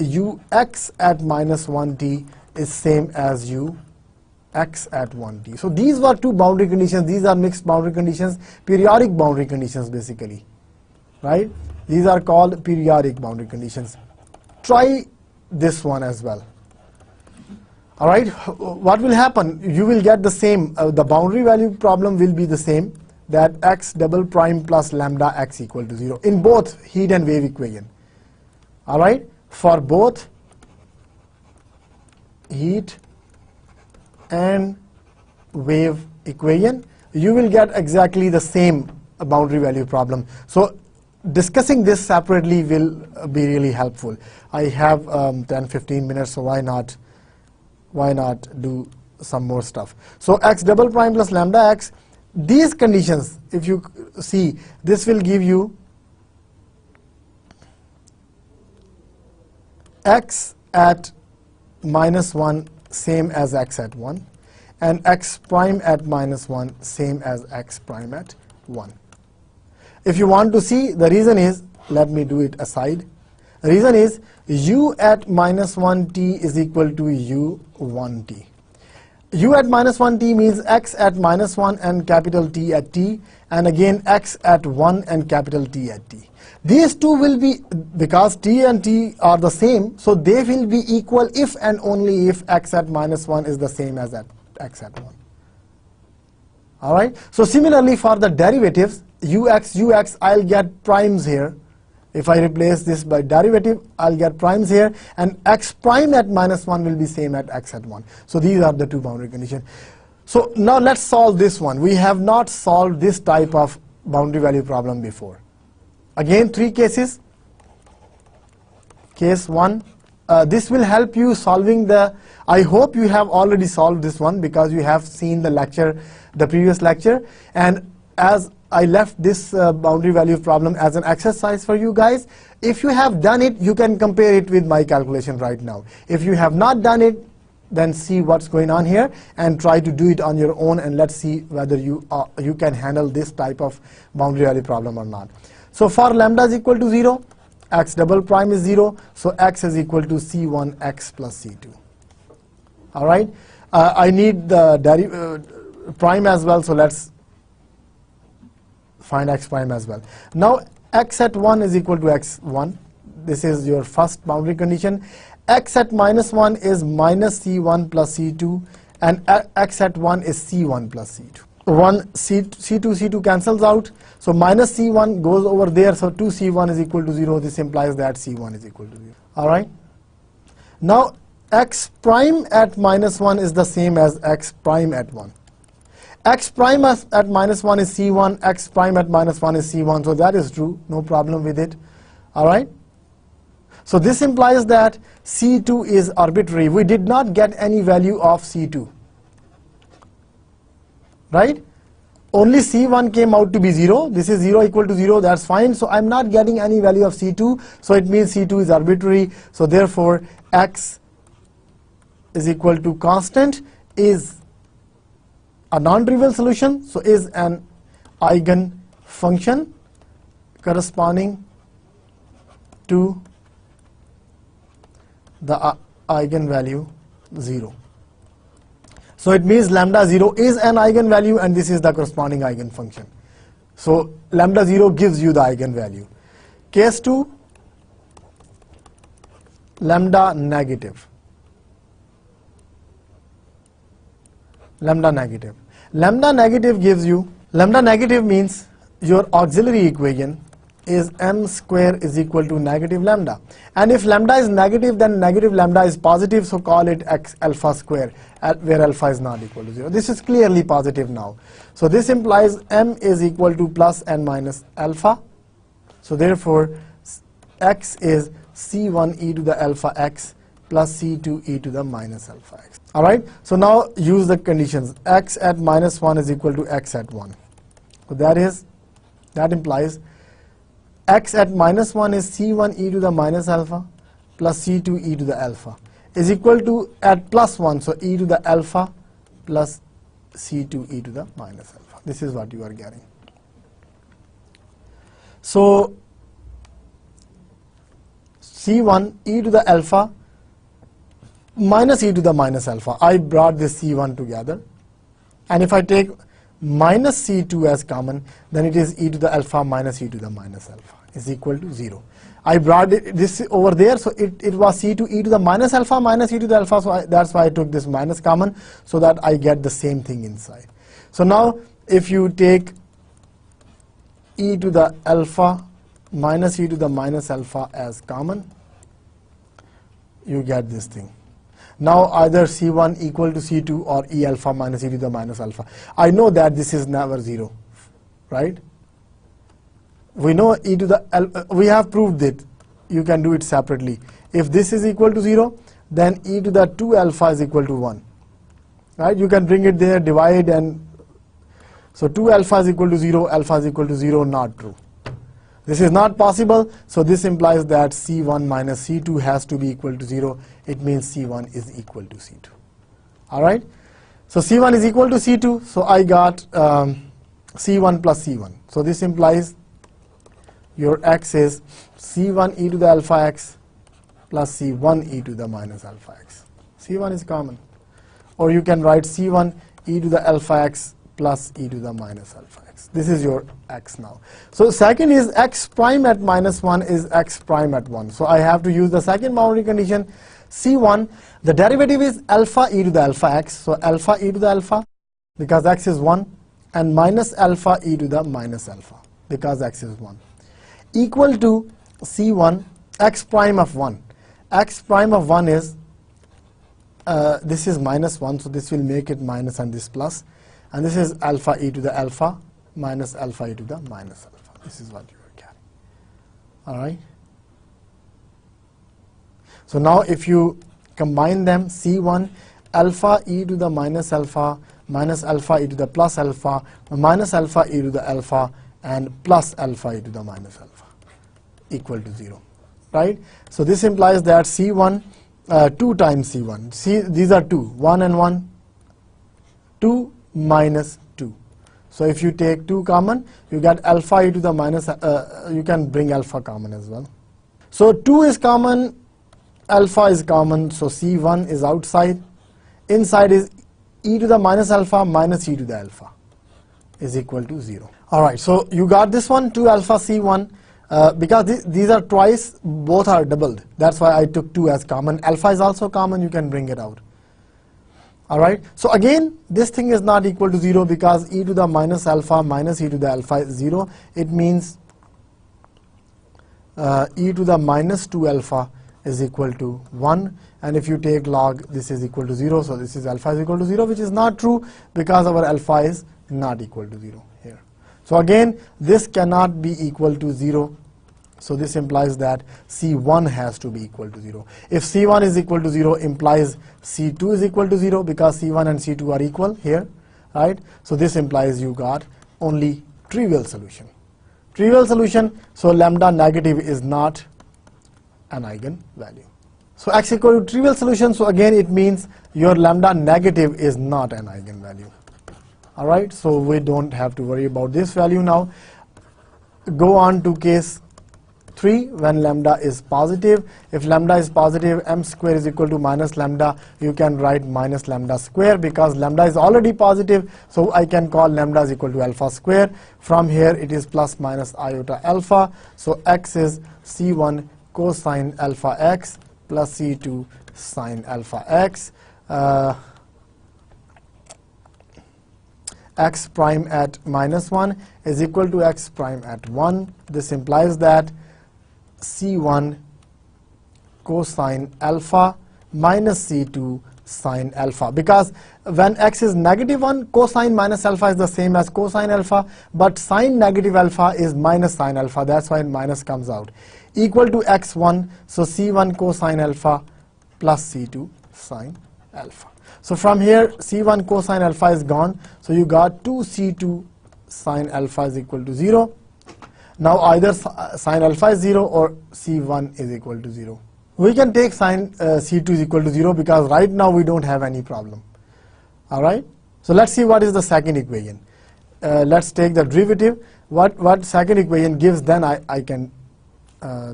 ux at minus 1t is same as ux at 1t. So these were 2 boundary conditions. These are mixed boundary conditions, periodic boundary conditions basically, right? These are called periodic boundary conditions. Try this one as well. All right. What will happen? You will get the same. The boundary value problem will be the same, that x double prime plus lambda x equal to 0 in both heat and wave equation. All right, for both heat and wave equation, you will get exactly the same boundary value problem. So discussing this separately will be really helpful. I have 10-15 minutes, so why not do some more stuff. So x double prime plus lambda x, these conditions, if you see, this will give you x at minus 1 same as x at 1, and x prime at minus 1 same as x prime at 1. If you want to see, the reason is, let me do it aside. The reason is u at minus 1t is equal to u 1t. U at minus 1t means x at minus 1 and capital T at t, and again x at 1 and capital T at t. These two will be, because t and t are the same, so they will be equal if and only if x at minus 1 is the same as at x at 1. All right. So similarly for the derivatives, ux, I'll get primes here. If I replace this by derivative, I'll get primes here, and x prime at -1 will be same at x at 1. So these are the two boundary conditions. So now let's solve this one. We have not solved this type of boundary value problem before. Again, 3 cases. Case 1. This will help you solving the, I hope you have already solved this one because you have seen the lecture, the previous lecture. And as I left this boundary value problem as an exercise for you guys, if you have done it, you can compare it with my calculation right now. If you have not done it, then see what's going on here and try to do it on your own, and let's see whether you can handle this type of boundary value problem or not. So for lambda is equal to 0, x double prime is 0, so x is equal to c1x plus c2. All right. I need the prime as well, so let's find x prime as well. Now x at 1 is equal to x1. This is your first boundary condition. X at -1 is minus c1 plus c2, and x at 1 is c1 plus c2. C2 cancels out, so minus c1 goes over there, so 2c1 is equal to 0. This implies that c1 is equal to 0. All right. Now x prime at -1 is the same as x prime at 1. X prime at -1 is c1, x prime at -1 is c1, so that is true, no problem with it. All right. So this implies that c2 is arbitrary. We did not get any value of c2, right? Only c1 came out to be 0. This is 0 equal to 0, that's fine. So I'm not getting any value of c2, so it means c2 is arbitrary. So therefore x is equal to constant is a non-trivial solution, so is an eigen function corresponding to the eigenvalue 0. So it means lambda 0 is an eigenvalue, and this is the corresponding eigenfunction. So lambda 0 gives you the eigenvalue. Case 2, lambda negative. Lambda negative. Lambda negative gives you, lambda negative means your auxiliary equation is m square is equal to negative lambda. And if lambda is negative, then negative lambda is positive, so call it x alpha square, where alpha is not equal to 0. This is clearly positive now. So this implies m is equal to plus and minus alpha. So therefore x is c1 e to the alpha x plus c2 e to the minus alpha x. All right. So now use the conditions. X at -1 is equal to x at 1. So that implies x at -1 is c1 e to the minus alpha plus c2 e to the alpha is equal to at +1, so e to the alpha plus c2 e to the minus alpha. This is what you are getting. So c1 e to the alpha minus e to the minus alpha. I brought this c1 together, and if I take minus c2 as common, then it is e to the alpha minus e to the minus alpha is equal to 0. I brought this over there, so it was c2 e to the minus alpha minus e to the alpha, so that's why I took this minus common, so that I get the same thing inside. So now if you take e to the alpha minus e to the minus alpha as common, you get this thing. Now either c1 equal to c2 or e alpha minus e to the minus alpha. I know that this is never 0, right? We know e to the we have proved it. You can do it separately. If this is equal to 0, then e to the 2 alpha is equal to 1, right? You can bring it there, divide, and so 2 alpha is equal to 0, alpha is equal to 0, not true. This is not possible, so this implies that c1 minus c2 has to be equal to 0. It means c1 is equal to c2. All right? So c1 is equal to c2, so I got c1 plus c1. So this implies your x is c1 e to the alpha x plus c1 e to the minus alpha x. c1 is common. Or you can write c1 e to the alpha x plus e to the minus alpha x. This is your x now. So second is x prime at -1 is x prime at 1. So I have to use the second boundary condition, c1. The derivative is alpha e to the alpha x. So alpha e to the alpha, because x is 1, and minus alpha e to the minus alpha, because x is 1, equal to C1 x prime of 1. X prime of 1 is, this is minus 1, so this will make it minus and this plus, and this is alpha e to the alpha minus alpha e to the minus alpha. This is what you are getting. All right. So now if you combine them, C1 alpha e to the minus alpha minus alpha e to the plus alpha minus alpha e to the alpha and plus alpha e to the minus alpha equal to 0. Right? So this implies that C1, 2 times C1. See, these are 2, 1 and 1, 2 minus 2. So if you take 2 common, you get alpha e to the minus, you can bring alpha common as well. So 2 is common, alpha is common, so C1 is outside. Inside is e to the minus alpha minus e to the alpha is equal to 0. All right, so you got this one, 2 alpha C1. Because these are twice, both are doubled. That's why I took 2 as common. Alpha is also common, you can bring it out. All right. So again, this thing is not equal to 0 because e to the minus alpha minus e to the alpha is 0. It means e to the minus 2 alpha is equal to 1. And if you take log, this is equal to 0. So this is alpha is equal to 0, which is not true because our alpha is not equal to 0 here. So again, this cannot be equal to 0. So this implies that C1 has to be equal to 0. If C1 is equal to 0, implies C2 is equal to 0 because C1 and C2 are equal here, right? So this implies you got only trivial solution. Trivial solution, so lambda negative is not an eigenvalue. So x equal to trivial solution, so again it means your lambda negative is not an eigenvalue. All right, so we don't have to worry about this value now. Go on to case 3 when lambda is positive. If lambda is positive, m square is equal to minus lambda. You can write minus lambda square because lambda is already positive. So I can call lambda is equal to alpha square. From here it is plus minus iota alpha. So x is C1 cosine alpha x plus C2 sine alpha x. X prime at minus 1 is equal to x prime at 1. This implies that C1 cosine alpha minus C2 sine alpha, because when x is negative 1, cosine minus alpha is the same as cosine alpha, but sine negative alpha is minus sine alpha. That's why minus comes out. Equal to x1, so C1 cosine alpha plus C2 sine alpha. So from here, C1 cosine alpha is gone. So you got 2C2 sine alpha is equal to 0. Now either sine alpha is 0 or C1 is equal to 0. We can take sine C2 is equal to 0 because right now we don't have any problem. All right. So let's see what is the second equation. Let's take the derivative. What second equation gives, then I can,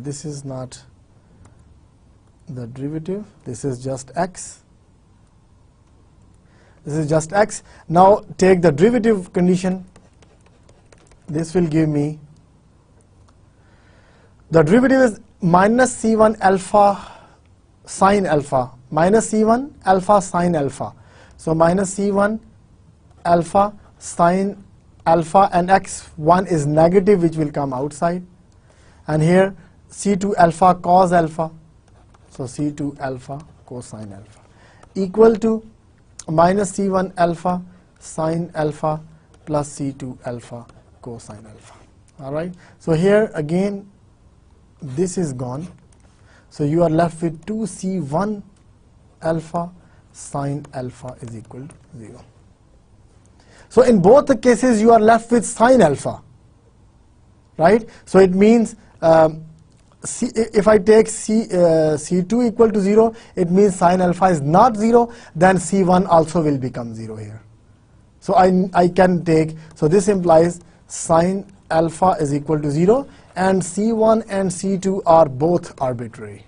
this is not the derivative. This is just x. This is just x. Now take the derivative condition. This will give me, the derivative is minus C1 alpha sine alpha, minus C1 alpha sine alpha. So minus C1 alpha sine alpha, and x1 is negative, which will come outside. And here C2 alpha cos alpha. So C2 alpha cosine alpha equal to minus C1 alpha sine alpha plus C2 alpha cosine alpha. All right. So here again, this is gone. So you are left with 2C1 alpha sine alpha is equal to 0. So in both the cases, you are left with sine alpha, right? So it means if I take C2 equal to 0, it means sine alpha is not 0, then C1 also will become 0 here. So I can take, so this implies sine alpha is equal to 0, and C1 and C2 are both arbitrary.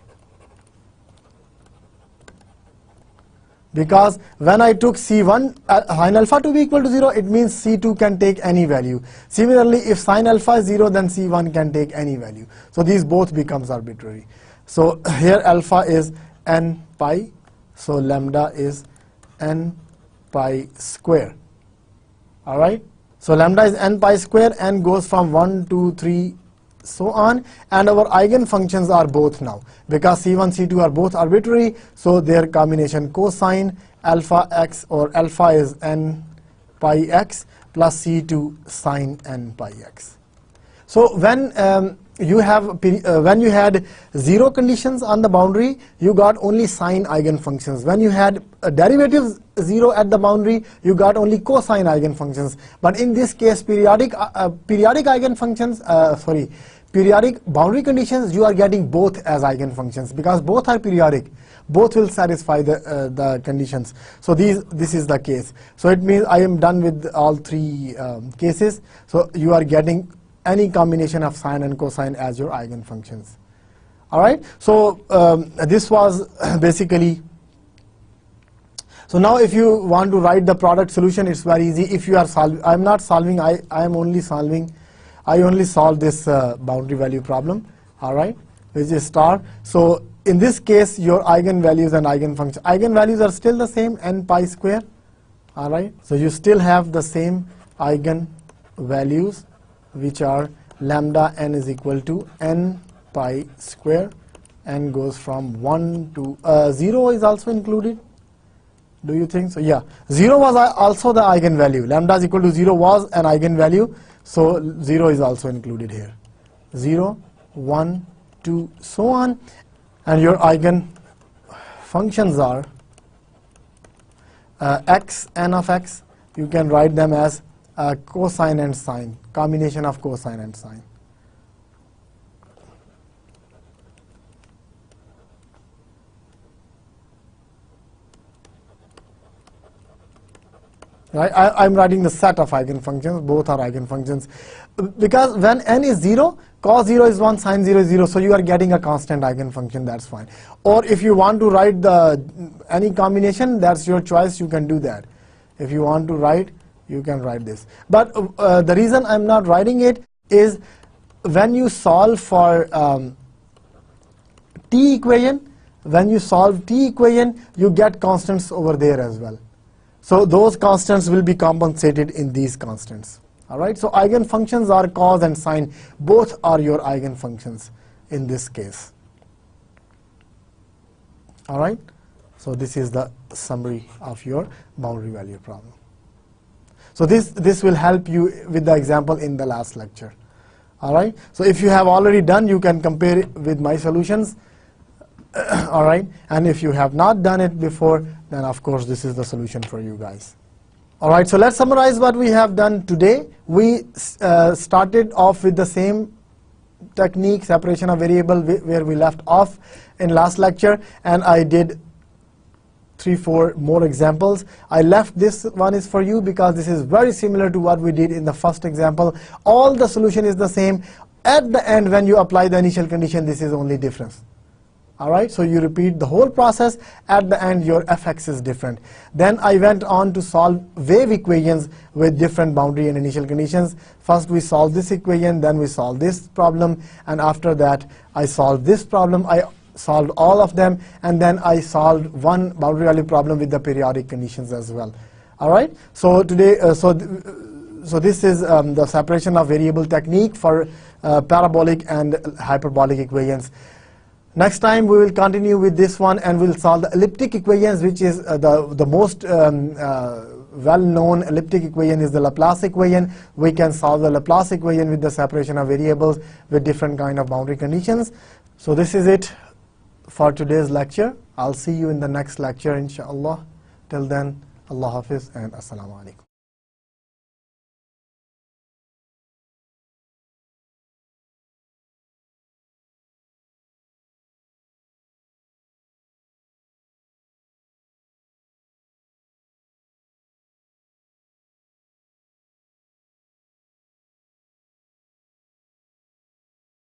Because when I took C1 sine alpha to be equal to 0, it means C2 can take any value. Similarly, if sine alpha is 0, then C1 can take any value. So these both becomes arbitrary. So here alpha is n pi, so lambda is n pi square. All right. So lambda is n pi square, n goes from 1, 2, 3, so on, and our eigenfunctions are both now. Because C1, C2 are both arbitrary, so their combination cosine alpha x, or alpha is n pi x, plus C2 sine n pi x. So when you had zero conditions on the boundary, you got only sine eigenfunctions. When you had derivatives 0 at the boundary, you got only cosine eigenfunctions. But in this case, periodic boundary conditions, you are getting both as eigenfunctions, because both are periodic. Both will satisfy the conditions. So this is the case. So it means I am done with all three cases. So you are getting any combination of sine and cosine as your eigenfunctions. All right. So this was basically. So now if you want to write the product solution, it's very easy. If you are solving, I'm not solving. I only solve this boundary value problem. All right, which is star. So in this case, your eigenvalues and eigenvalues are still the same, n pi square. All right. So you still have the same eigenvalues, which are lambda n is equal to n pi square. N goes from 1 to 0 is also included. Do you think so? Yeah. 0 was also the eigenvalue. Lambda is equal to 0 was an eigenvalue. So 0 is also included here. 0, 1, 2, so on. And your eigenfunctions are x, n of x. You can write them as cosine and sine, combination of cosine and sine. Right? I'm writing the set of eigenfunctions. Both are eigenfunctions. Because when n is 0, cos 0 is 1, sin 0 is 0. So you are getting a constant eigenfunction. That's fine. Or if you want to write any combination, that's your choice. You can do that. If you want to write, you can write this. But the reason I'm not writing it is when you solve for t equation, you get constants over there as well. So those constants will be compensated in these constants. All right. So eigenfunctions are cos and sine. Both are your eigenfunctions in this case. All right. So this is the summary of your boundary value problem. So this will help you with the example in the last lecture. All right. So if you have already done, you can compare it with my solutions. All right. And if you have not done it before, then of course this is the solution for you guys. All right. So let's summarize what we have done today. We started off with the same technique, separation of variable, where we left off in last lecture, and I did 3-4 more examples. I left this one is for you because this is very similar to what we did in the first example. All the solution is the same. At the end, when you apply the initial condition, this is only difference. All right. So you repeat the whole process. At the end, your fx is different. Then I went on to solve wave equations with different boundary and initial conditions. First we solved this equation, then we solved this problem, and after that I solved this problem. I solved all of them, and then I solved one boundary value problem with the periodic conditions as well. All right. So today, so this is the separation of variable technique for parabolic and hyperbolic equations. Next time we will continue with this one, and we'll solve the elliptic equations, which is the most well-known elliptic equation is the Laplace equation. We can solve the Laplace equation with the separation of variables with different kind of boundary conditions. So this is it for today's lecture. I'll see you in the next lecture, inshallah. Till then, Allah Hafiz and Assalamu Alaikum.